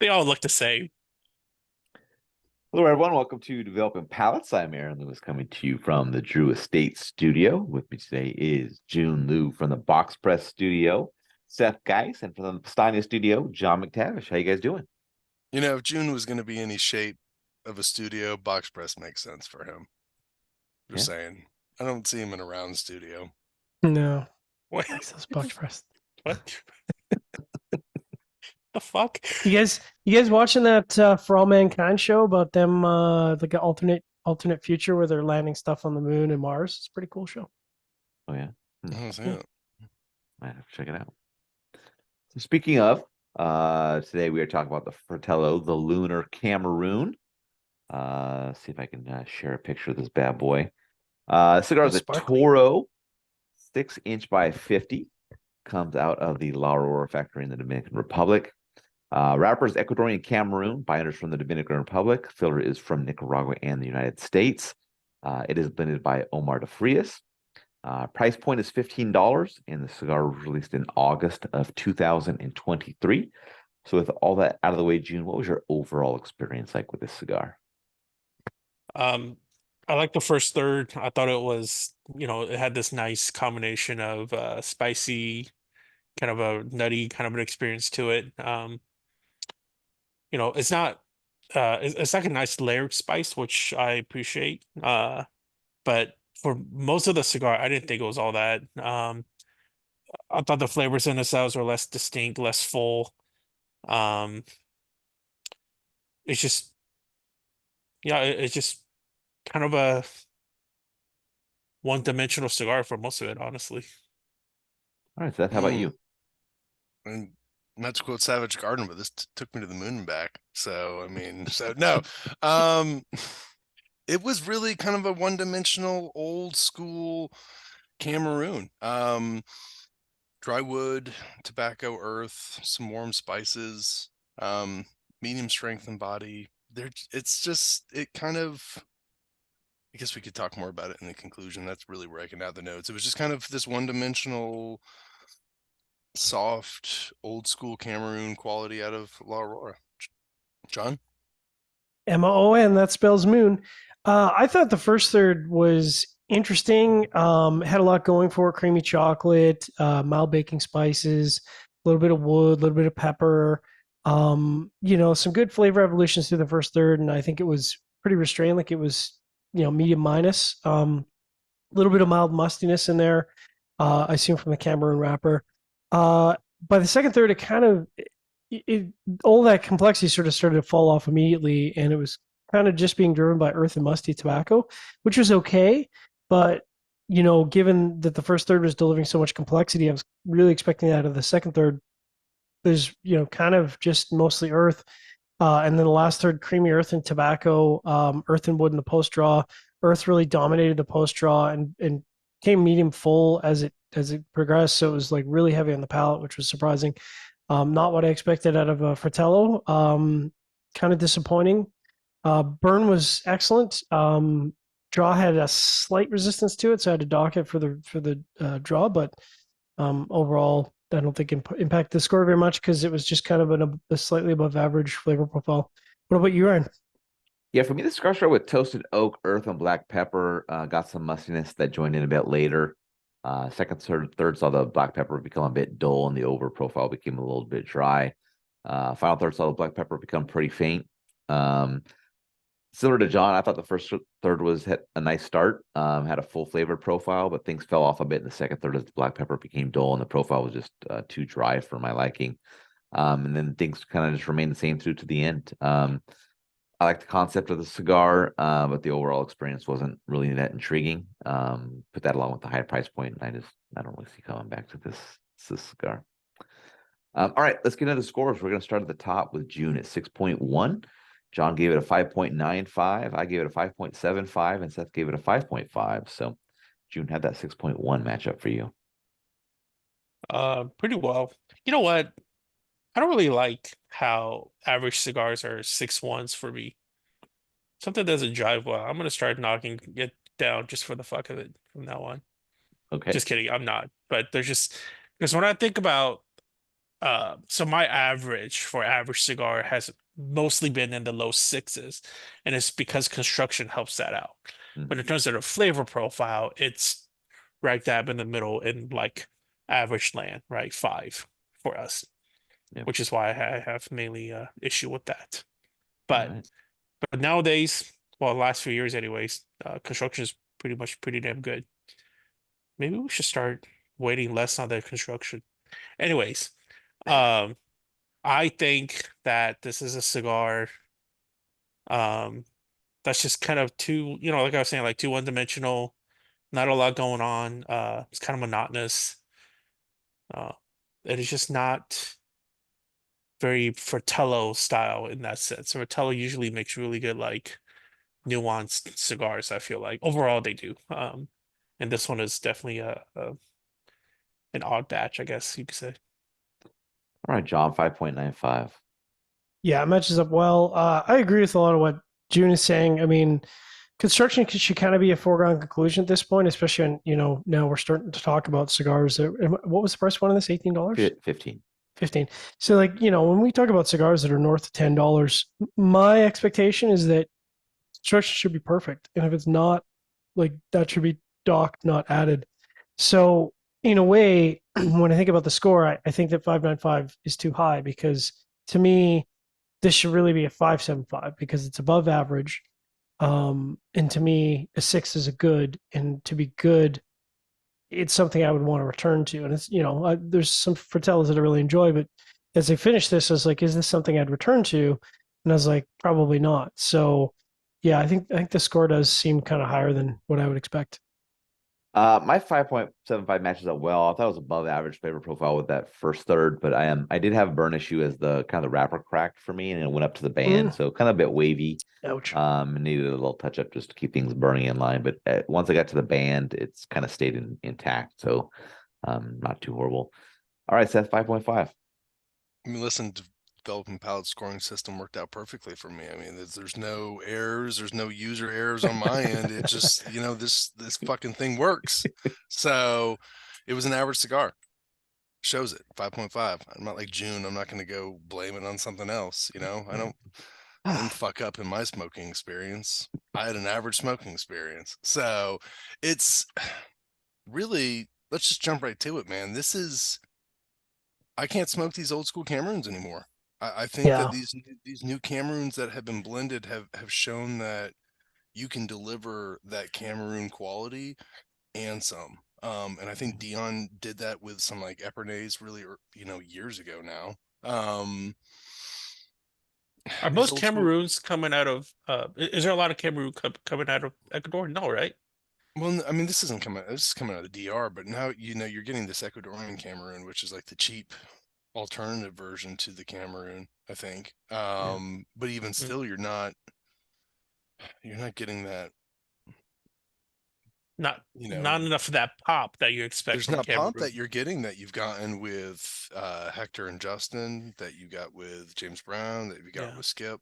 They all look the same. Hello, everyone. Welcome to Developing Palates. I'm Aaron Lewis coming to you from the Drew Estate Studio. With me today is Jiunn Liu from the Box Press Studio, Seth Geis, and from the Pastania Studio, John McTavish. How you guys doing? If Jiunn was going to be any shape of a studio, box press makes sense for him. Just Yeah. saying. I don't see him in a round studio. No, What? I saw Box Press. What the fuck? You guys watching that For All Mankind show about them like an alternate future where they're landing stuff on the moon and Mars? It's a pretty cool show. Oh, yeah. I don't see Yeah. it. Might have to check it out. So speaking of, today we are talking about the Fratello, the Lunar Cameroon. See if I can share a picture of this bad boy. Cigar is a Sparkly. Toro, 6-inch by 50. Comes out of the La Aurora factory in the Dominican Republic. Wrapper is Ecuadorian Cameroon. Binders from the Dominican Republic. Filler is from Nicaragua and the United States. It is blended by Omar de Frias. Price point is $15, and the cigar was released in August of 2023. So with all that out of the way, June, what was your overall experience like with this cigar? I like the first third. I thought it was, it had this nice combination of spicy, kind of a nutty kind of an experience to it. It's not it's like a nice layered spice, which I appreciate. But for most of the cigar, I didn't think it was all that. I thought the flavors in the cells were less distinct, less full. Um, it's just, yeah, it's just kind of a one-dimensional cigar for most of it, honestly. All right, Seth, how about you? And not to quote Savage Garden, but this took me to the moon and back. No. Um, it was really kind of a one-dimensional, old school Cameroon. Dry wood, tobacco, earth, some warm spices, medium strength and body. It kind of, I guess we could talk more about it in the conclusion. That's really where I can add the notes. It was just kind of this one-dimensional, soft, old school Cameroon quality out of La Aurora. John? MON, that spells moon. I thought the first third was interesting. Had a lot going for it: creamy chocolate, mild baking spices, a little bit of wood, a little bit of pepper. Some good flavor evolutions through the first third, and I think it was pretty restrained. Like it was, medium minus. A little bit of mild mustiness in there. I assume from the Cameroon wrapper. By the second third, it kind of all that complexity sort of started to fall off immediately, and it was kind of just being driven by earth and musty tobacco, which was okay. But given that the first third was delivering so much complexity, I was really expecting that out of the second third. There's kind of just mostly earth, and then the last third, creamy earth and tobacco, earth and wood in the post draw. Earth really dominated the post draw and came medium full as it progressed. So it was like really heavy on the palate, which was surprising. Not what I expected out of Fratello. Kind of disappointing. Burn was excellent. Draw had a slight resistance to it, so I had to dock it for the draw. But overall, I don't think impact the score very much because it was just kind of a slightly above average flavor profile. What about you, Ryan? Yeah, for me, the cigar started with toasted oak, earth, and black pepper. Got some mustiness that joined in a bit later. Second, third saw the black pepper become a bit dull, and the over profile became a little bit dry. Final third saw the black pepper become pretty faint. Similar to John, I thought the first third had a nice start, had a full flavored profile, but things fell off a bit in the second third as the black pepper became dull, and the profile was just too dry for my liking. And then things kind of just remained the same through to the end. I like the concept of the cigar, but the overall experience wasn't really that intriguing. Put that along with the high price point, and I don't really see coming back to this cigar. All right, let's get into the scores. We're going to start at the top with Jiunn at 6.1. John gave it a 5.95. I gave it a 5.75, and Seth gave it a 5.5. So Jiunn had that 6.1 matchup for you. Pretty well. You know what? I don't really like how average cigars are 6.1s for me. Something doesn't jive well. I'm gonna start knocking it down just for the fuck of it from now on. Okay. Just kidding, I'm not. But there's just because when I think about So my average for average cigar has mostly been in the low sixes, and it's because construction helps that out. But in Mhm. terms of the flavor profile, it's right dab in the middle in like average land, right? Five for us, Yep. which is why I have mainly issue with that. All But right. but nowadays, well, the last few years anyways, construction is pretty damn good. Maybe we should start waiting less on the construction. Anyways, um, I think that this is a cigar, um, that's just kind of too, like I was saying, like too one-dimensional, not a lot going on. It's kind of monotonous. Uh, it is just not very Fratello style in that sense. Fratello usually makes really good, like nuanced cigars, I feel like. Overall, they do. And this one is definitely an odd batch, I guess you could say. All right, John, 5.95. Yeah, it matches up well. I agree with a lot of what Jiunn is saying. I mean, construction should kind of be a foregone conclusion at this point, especially when, now we're starting to talk about cigars. What was the price one of this? $18? 15. 15. So like, when we talk about cigars that are north of $10, my expectation is that construction should be perfect. And if it's not, like that should be docked, not added. So in a way, when I think about the score, I think that 595 is too high because to me, this should really be a 575 because it's above average. And to me, a six is a good, and to be good, it's something I would want to return to. And it's, there's some Fratellas that I really enjoy, but as I finished this, I was like, is this something I'd return to? And I was like, probably not. So yeah, I think the score does seem kind of higher than what I would expect. My 5.75 matches up well. I thought it was above average flavor profile with that first third, but I did have a burn issue as the kind of the wrapper cracked for me and it went up to the band, so kind of a bit wavy. Ouch. Needed a little touch up just to keep things burning in line. But once I got to the band, it's kind of stayed intact, so not too horrible. All right, Seth, 5.5. I mean, listen, developing palette scoring system worked out perfectly for me. I mean, there's no errors, there's no user errors on my end. It just, this fucking thing works. So it was an average cigar. Shows it 5.5. I'm not like Jiunn. I'm not going to go blame it on something else. I didn't fuck up in my smoking experience. I had an average smoking experience. So it's really, let's just jump right to it, man. I can't smoke these old school Cameroons anymore. I think that Yeah. these new Cameroons that have been blended have shown that you can deliver that Cameroon quality and some. And I think Dion did that with some like Epernay's really, years ago now. Are These most old school. Cameroons coming out of is there a lot of Cameroon coming out of Ecuador? No, right? Well, I mean, this isn't coming. This is coming out of DR, but now you're getting this Ecuadorian Cameroon, which is like the cheap alternative version to the Cameroon, I think. But even Mm. still, you're not getting that. Not enough of that pop that you expect There's from not pop Cameroon. that you're getting that you've gotten with Hector and Justin, that you got with James Brown, that you got Yeah. with Skip.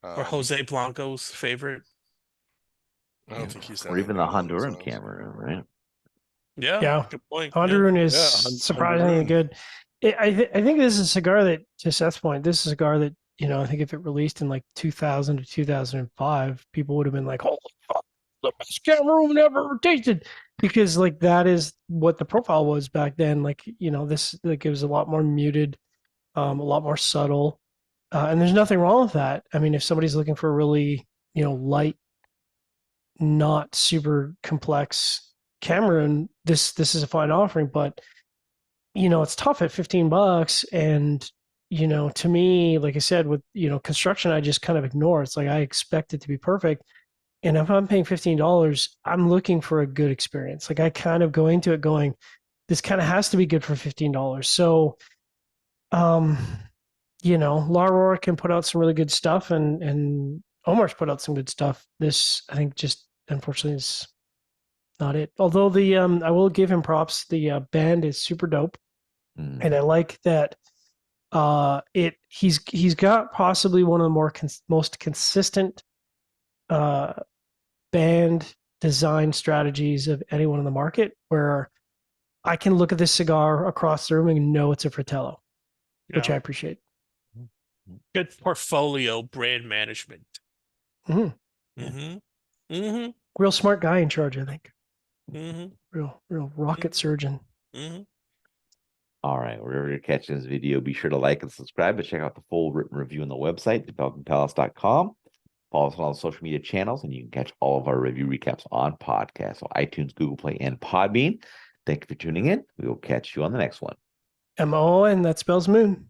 Or Jose Blanco's favorite. I don't think he's done Or even the anything along those Honduran lines. Cameroon, right? Yeah, Yeah. good point. Yeah. Honduran is Yeah, surprisingly Honduran. good. I think this is a cigar that, to Seth's point, this is a cigar that, I think if it released in like 2000 to 2005, people would have been like, holy fuck, the best Cameroon ever tasted. Because like that is what the profile was back then. Like, this like it was a lot more muted, a lot more subtle. And there's nothing wrong with that. I mean, if somebody's looking for a really, light, not super complex Cameroon, this is a fine offering, but it's tough at $15. And, to me, like I said, with, construction, I just kind of ignore. It's like I expect it to be perfect. And if I'm paying $15, I'm looking for a good experience. Like I kind of go into it going, this kind of has to be good for $15. So, um, Lara can put out some really good stuff, and Omar's put out some good stuff. This, I think, just unfortunately is not it. Although I will give him props. The band is super dope, and I like that. He's got possibly one of the most consistent band design strategies of anyone in the market, where I can look at this cigar across the room and know it's a Fratello. which I Yeah. appreciate. Good portfolio brand management. hmm Mm-hmm. Mm-hmm. Real smart guy in charge, I think. Mm-hmm. Real rocket surgeon. Mm-hmm. All right, wherever you're catching this video, be sure to like and subscribe, but check out the full written review on the website, thepelicanpalace.com. Follow us on all the social media channels, and you can catch all of our review recaps on podcasts, so iTunes, Google Play, and Podbean. Thank you for tuning in. We will catch you on the next one. MON, that spells moon.